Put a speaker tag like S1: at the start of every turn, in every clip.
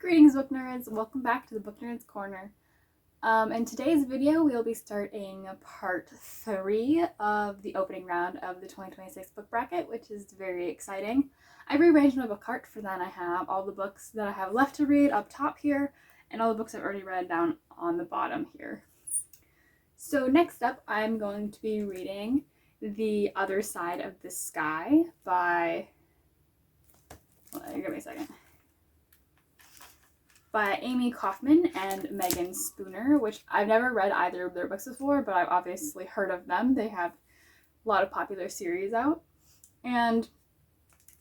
S1: Greetings book nerds, welcome back to the Book Nerds Corner. In today's video we'll be starting part 3 of the opening round of the 2026 book bracket, which is very exciting. I rearranged my book cart for that. I have all the books that I have left to read up top here and all the books I've already read down on the bottom here. So next up I'm going to be reading The Other Side of the Sky by, give me a second, by Amy Kaufman and Megan Spooner, which I've never read either of their books before, but I've obviously heard of them. They have a lot of popular series out. And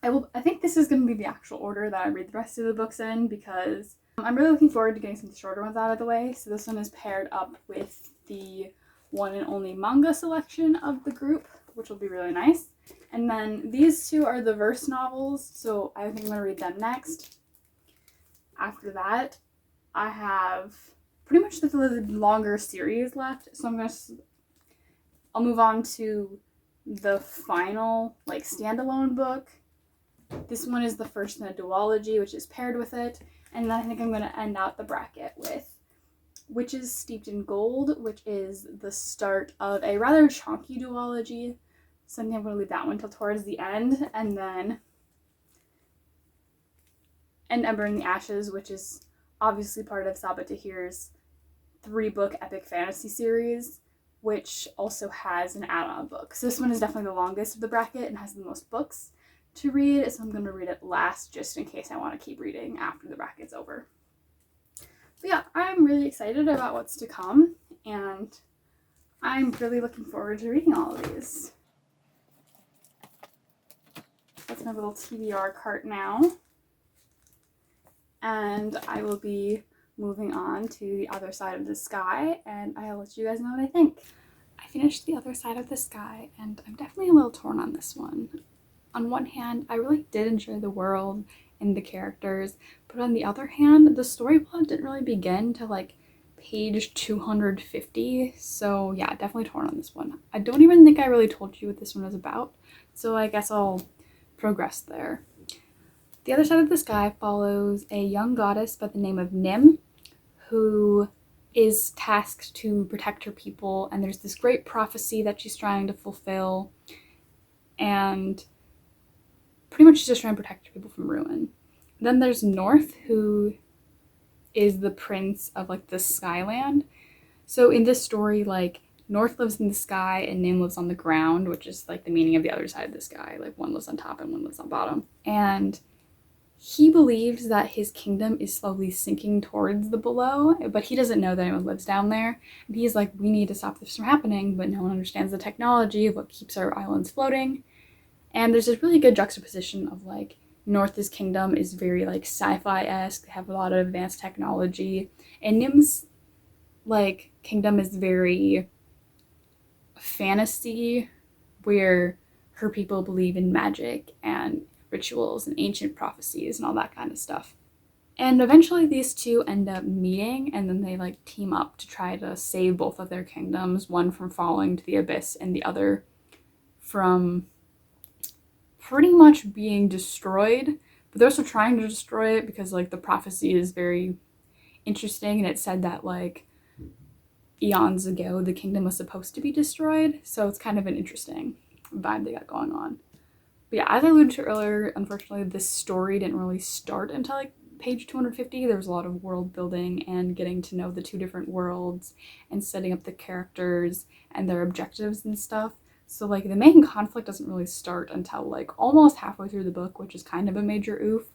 S1: I think this is going to be the actual order that I read the rest of the books in, because I'm really looking forward to getting some of the shorter ones out of the way. So this one is paired up with the one and only manga selection of the group, which will be really nice. And then these two are the verse novels, so I think I'm going to read them next. After that, I have pretty much the longer series left, so I'll move on to the final, standalone book. This one is the first in a duology, which is paired with it, and then I think I'm going to end out the bracket with Witches Steeped in Gold, which is the start of a rather chunky duology, so I think I'm going to leave that one till towards the end, and then Ember in the Ashes, which is obviously part of Sabaa Tahir's 3-book epic fantasy series, which also has an add-on book. So this one is definitely the longest of the bracket and has the most books to read, so I'm going to read it last just in case I want to keep reading after the bracket's over. But yeah, I'm really excited about what's to come, and I'm really looking forward to reading all of these. That's my little TBR cart now. And I will be moving on to The Other Side of the Sky, and I'll let you guys know what I think. I finished The Other Side of the Sky, and I'm definitely a little torn on this one. On one hand, I really did enjoy the world and the characters, but on the other hand, the story plot didn't really begin till page 250, so yeah, definitely torn on this one. I don't even think I really told you what this one is about, so I guess I'll progress there. The Other Side of the Sky follows a young goddess by the name of Nim, who is tasked to protect her people, and there's this great prophecy that she's trying to fulfill, and pretty much she's just trying to protect her people from ruin. Then there's North, who is the prince of the Skyland. So in this story, North lives in the sky and Nim lives on the ground, which is the meaning of the other side of the sky. One lives on top and one lives on bottom. And he believes that his kingdom is slowly sinking towards the below, but he doesn't know that anyone lives down there. And he's like, we need to stop this from happening, but no one understands the technology of what keeps our islands floating. And there's this really good juxtaposition of North's kingdom is very sci-fi-esque. They have a lot of advanced technology, and Nim's kingdom is very fantasy, where her people believe in magic and rituals and ancient prophecies and all that kind of stuff. And eventually these two end up meeting, and then they team up to try to save both of their kingdoms, one from falling to the abyss and the other from pretty much being destroyed. But they're also trying to destroy it because the prophecy is very interesting, and it said that eons ago the kingdom was supposed to be destroyed, so it's kind of an interesting vibe they got going on. But yeah, as I alluded to earlier, unfortunately, this story didn't really start until page 250. There was a lot of world building and getting to know the two different worlds and setting up the characters and their objectives and stuff. So the main conflict doesn't really start until almost halfway through the book, which is kind of a major oof.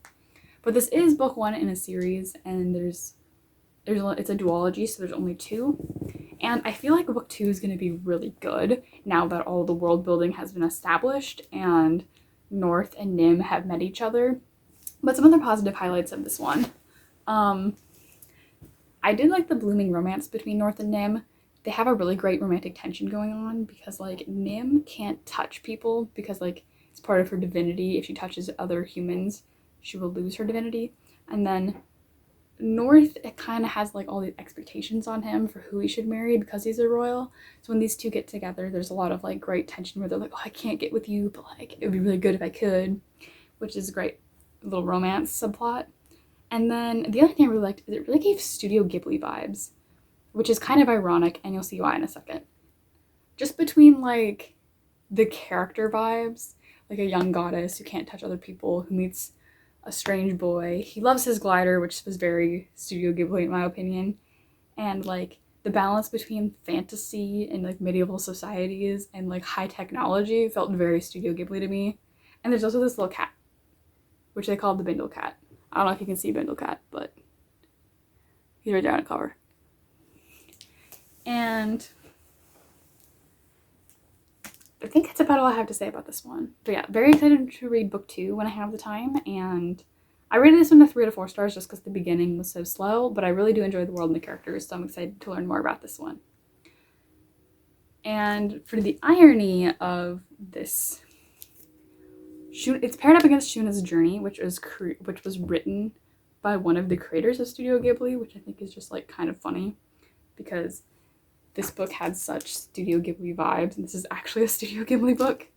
S1: But this is book 1 in a series, and it's a duology, so there's only 2. And I feel book 2 is going to be really good now that all the world building has been established and North and Nim have met each other. But some other positive highlights of this one. I did the blooming romance between North and Nim. They have a really great romantic tension going on because Nim can't touch people because it's part of her divinity. If she touches other humans, she will lose her divinity. And then North, it kind of has all these expectations on him for who he should marry because he's a royal. So when these two get together, there's a lot of great tension where they're oh, I can't get with you, but it would be really good if I could, which is a great little romance subplot. And then the other thing I really liked is it really gave Studio Ghibli vibes, which is kind of ironic, and you'll see why in a second. Just between like the character vibes, like a young goddess who can't touch other people, who meets a strange boy. He loves his glider, which was very Studio Ghibli in my opinion. And like the balance between fantasy and like medieval societies and like high technology felt very Studio Ghibli to me. And there's also this little cat, which they called the Bindle Cat. I don't know if you can see Bindle Cat, but he's right there on the cover. And I think that's about all I have to say about this one. But yeah, very excited to read book 2 when I have the time, and I rated this one a 3 out of 4 stars just because the beginning was so slow, but I really do enjoy the world and the characters, so I'm excited to learn more about this one. And for the irony of this, it's paired up against Shuna's Journey, which was written by one of the creators of Studio Ghibli, which I think is just like kind of funny because this book had such Studio Ghibli vibes, and this is actually a Studio Ghibli book.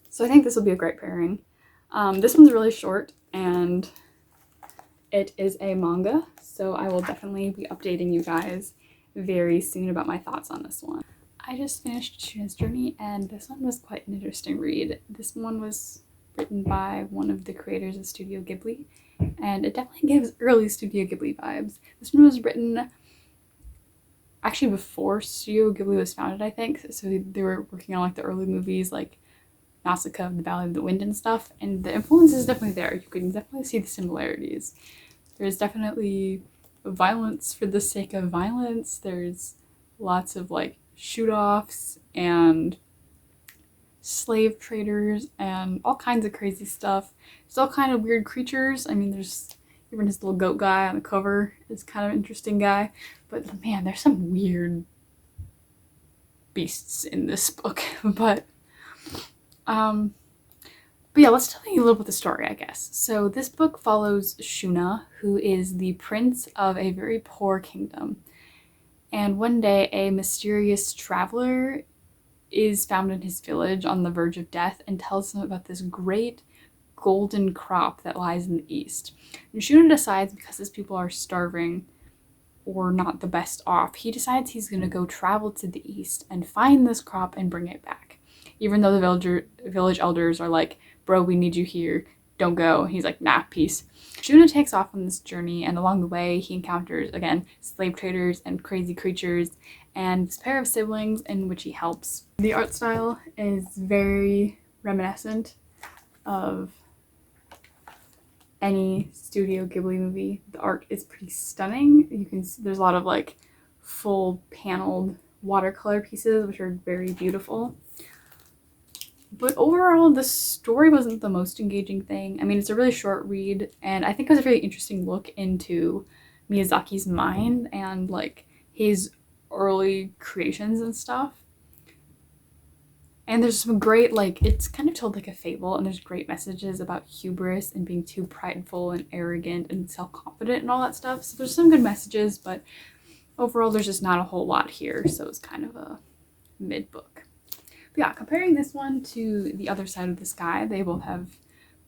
S1: So I think this will be a great pairing. This one's really short, and it is a manga, so I will definitely be updating you guys very soon about my thoughts on this one. I just finished Shuna's Journey, and this one was quite an interesting read. This one was written by one of the creators of Studio Ghibli, and it definitely gives early Studio Ghibli vibes. This one was written actually before Studio Ghibli was founded, I think. So they were working on like the early movies like Nausicaa of the Valley of the Wind and stuff, and the influence is definitely there. You can definitely see the similarities. There's definitely violence for the sake of violence. There's lots of like shoot-offs and slave traders and all kinds of crazy stuff. There's all kind of weird creatures. I mean, there's even this little goat guy on the cover is kind of an interesting guy. But man, there's some weird beasts in this book. But yeah, let's tell you a little bit of the story, I guess. So this book follows Shuna, who is the prince of a very poor kingdom. And one day, a mysterious traveler is found in his village on the verge of death and tells him about this great golden crop that lies in the east. And Shuna decides, because his people are starving or not the best off, he decides he's going to go travel to the east and find this crop and bring it back. Even though the village elders are like, bro, we need you here, don't go. He's like, nah, peace. Shuna takes off on this journey, and along the way he encounters, again, slave traders and crazy creatures and this pair of siblings in which he helps. The art style is very reminiscent of any Studio Ghibli movie. The art is pretty stunning. You can see there's a lot of like full paneled watercolor pieces, which are very beautiful. But overall, the story wasn't the most engaging thing. I mean, it's a really short read, and I think it was a really interesting look into Miyazaki's mind and like his early creations and stuff. And there's some great, like, it's kind of told like a fable, and there's great messages about hubris and being too prideful and arrogant and self-confident and all that stuff. So there's some good messages, but overall there's just not a whole lot here, so it's kind of a mid book. But yeah, comparing this one to The Other Side of the Sky, they both have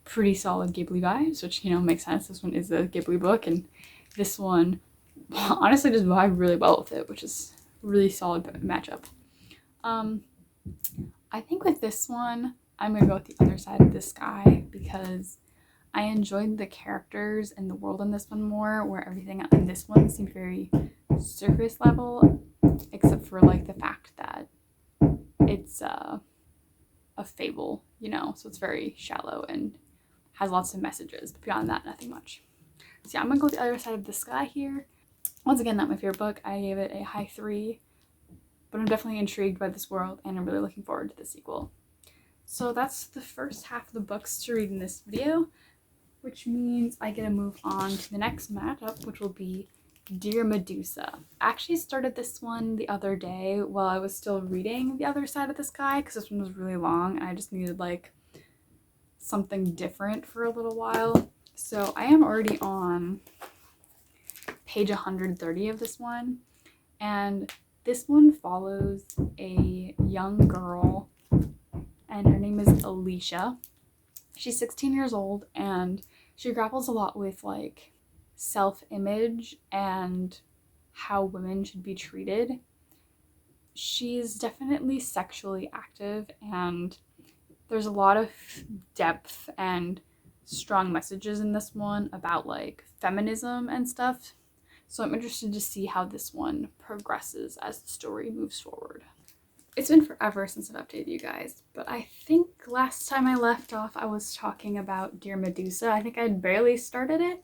S1: pretty solid Ghibli vibes, which, you know, makes sense. This one is a Ghibli book, and this one honestly just vibed really well with it, which is a really solid matchup. I think with this one, I'm going to go with The Other Side of the Sky because I enjoyed the characters and the world in this one more, where everything in this one seemed very surface level, except for like the fact that it's a fable, you know, so it's very shallow and has lots of messages, but beyond that, nothing much. So yeah, I'm going to go with The Other Side of the Sky here. Once again, not my favorite book. I gave it a high 3. But I'm definitely intrigued by this world, and I'm really looking forward to the sequel. So that's the first half of the books to read in this video, which means I get to move on to the next matchup, which will be Dear Medusa. I actually started this one the other day while I was still reading The Other Side of the Sky, because this one was really long, and I just needed like something different for a little while. So I am already on page 130 of this one, and this one follows a young girl, and her name is Alicia. She's 16 years old, and She grapples a lot with like self-image and how women should be treated. She's definitely sexually active, and there's a lot of depth and strong messages in this one about like feminism and stuff. So I'm interested to see how this one progresses as the story moves forward. It's been forever since I've updated you guys, but I think last time I left off I was talking about Dear Medusa. I think I'd barely started it,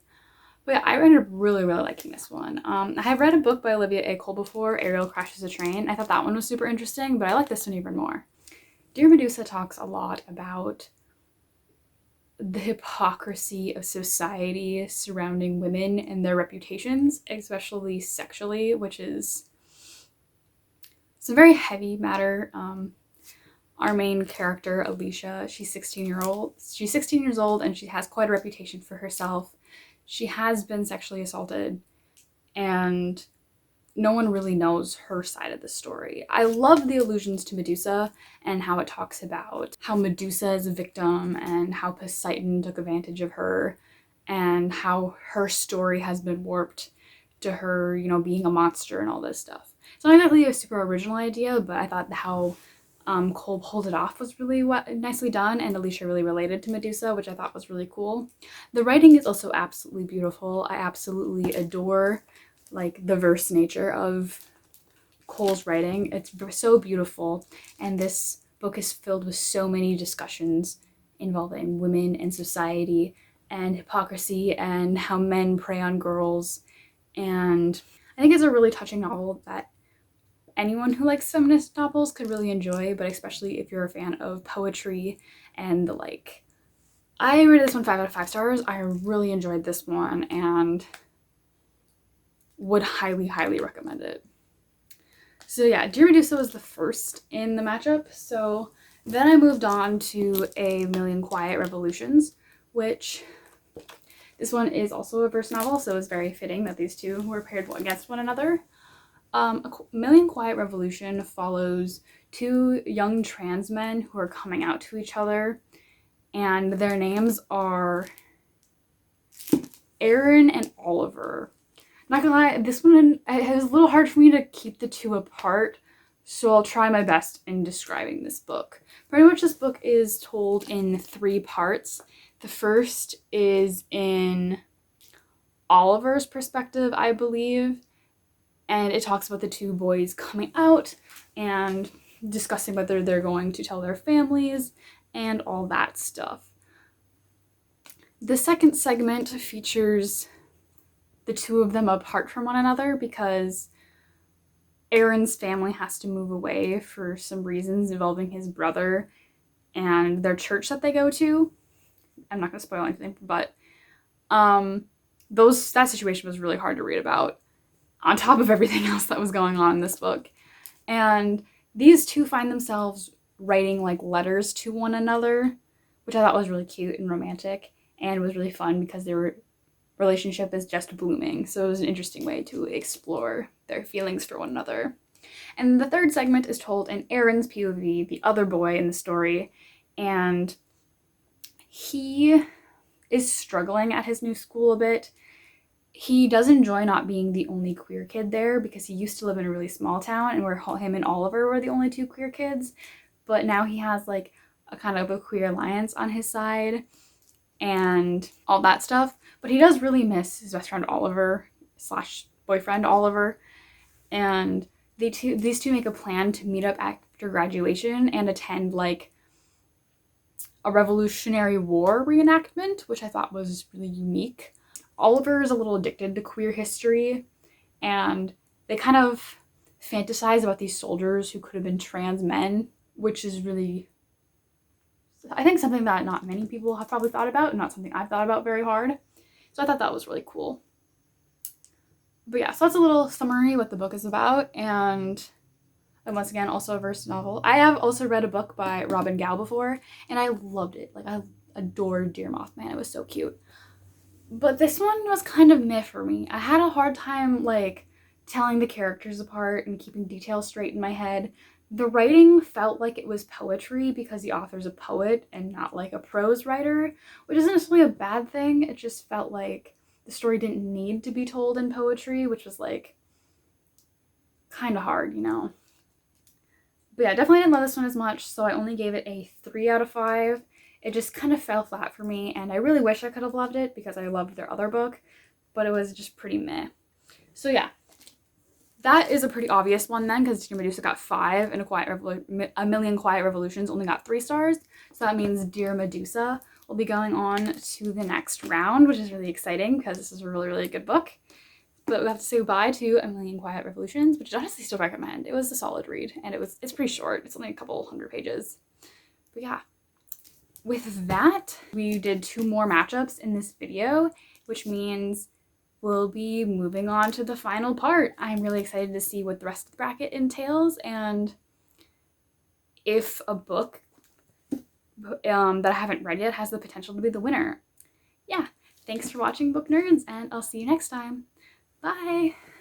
S1: but yeah, I ended up really liking this one. I have read a book by Olivia A. Cole before, Ariel Crashes a Train. I thought that one was super interesting, but I like this one even more. Dear Medusa talks a lot about the hypocrisy of society surrounding women and their reputations, especially sexually, which is it's a very heavy matter. Our main character, Alicia, she's 16 years old and she has quite a reputation for herself. She has been sexually assaulted and no one really knows her side of the story. I love the allusions to Medusa and how it talks about how Medusa is a victim and how Poseidon took advantage of her and how her story has been warped to her, you know, being a monster and all this stuff. It's not exactly a super original idea, but I thought how Cole pulled it off was really nicely done, and Alicia really related to Medusa, which I thought was really cool. The writing is also absolutely beautiful. I absolutely adore like the verse nature of Cole's writing. It's so beautiful, and this book is filled with so many discussions involving women and society and hypocrisy and how men prey on girls. And I think it's a really touching novel that anyone who likes feminist novels could really enjoy, but especially if you're a fan of poetry and the like. I rated this one 5 out of 5 stars. I really enjoyed this one and would highly recommend it. So yeah, Dear Medusa was the first in the matchup. So then I moved on to A Million Quiet Revolutions, which this one is also a verse novel, so it's very fitting that these two were paired against one another. A Million Quiet Revolution follows two young trans men who are coming out to each other, and their names are Aaron and Oliver. Not gonna lie, this one it was a little hard for me to keep the two apart, so I'll try my best in describing this book. Pretty much this book is told in 3 parts. The first is in Oliver's perspective, I believe, and it talks about the two boys coming out and discussing whether they're going to tell their families and all that stuff. The second segment features the two of them apart from one another because Aaron's family has to move away for some reasons involving his brother and their church that they go to. I'm not going to spoil anything, but that situation was really hard to read about on top of everything else that was going on in this book. And these two find themselves writing like letters to one another, which I thought was really cute and romantic and was really fun because their relationship is just blooming. So it was an interesting way to explore their feelings for one another. And the third segment is told in Aaron's POV, the other boy in the story, and he is struggling at his new school a bit. He does enjoy not being the only queer kid there because he used to live in a really small town and where him and Oliver were the only 2 queer kids, but now he has like a kind of a queer alliance on his side and all that stuff. But he does really miss his best friend Oliver / boyfriend Oliver, and these two make a plan to meet up after graduation and attend like a Revolutionary War reenactment, which I thought was really unique. Oliver is a little addicted to queer history, and they kind of fantasize about these soldiers who could have been trans men, which is really, I think, something that not many people have probably thought about and not something I've thought about very hard. So I thought that was really cool. But yeah, so that's a little summary what the book is about, and once again, also a verse novel. I have also read a book by Robin Gao before, and I loved it. Like, I adored Dear Mothman. It was so cute. But this one was kind of meh for me. I had a hard time, like, telling the characters apart and keeping details straight in my head. The writing felt like it was poetry because the author's a poet and not like a prose writer, which isn't necessarily a bad thing. It just felt like the story didn't need to be told in poetry, which was like kind of hard, you know. But yeah, definitely didn't love this one as much, so I only gave it a 3 out of 5. It just kind of fell flat for me, and I really wish I could have loved it because I loved their other book, but it was just pretty meh. So yeah, that is a pretty obvious one then, because Dear Medusa got 5 and A Million Quiet Revolutions only got 3 stars. So that means Dear Medusa will be going on to the next round, which is really exciting because this is a really, really good book. But we have to say goodbye to A Million Quiet Revolutions, which I honestly still recommend. It was a solid read, and it's pretty short. It's only a couple hundred pages. But yeah, with that, we did 2 more matchups in this video, which means we'll be moving on to the final part. I'm really excited to see what the rest of the bracket entails and if a book that I haven't read yet has the potential to be the winner. Yeah, thanks for watching, Book Nerds, and I'll see you next time. Bye!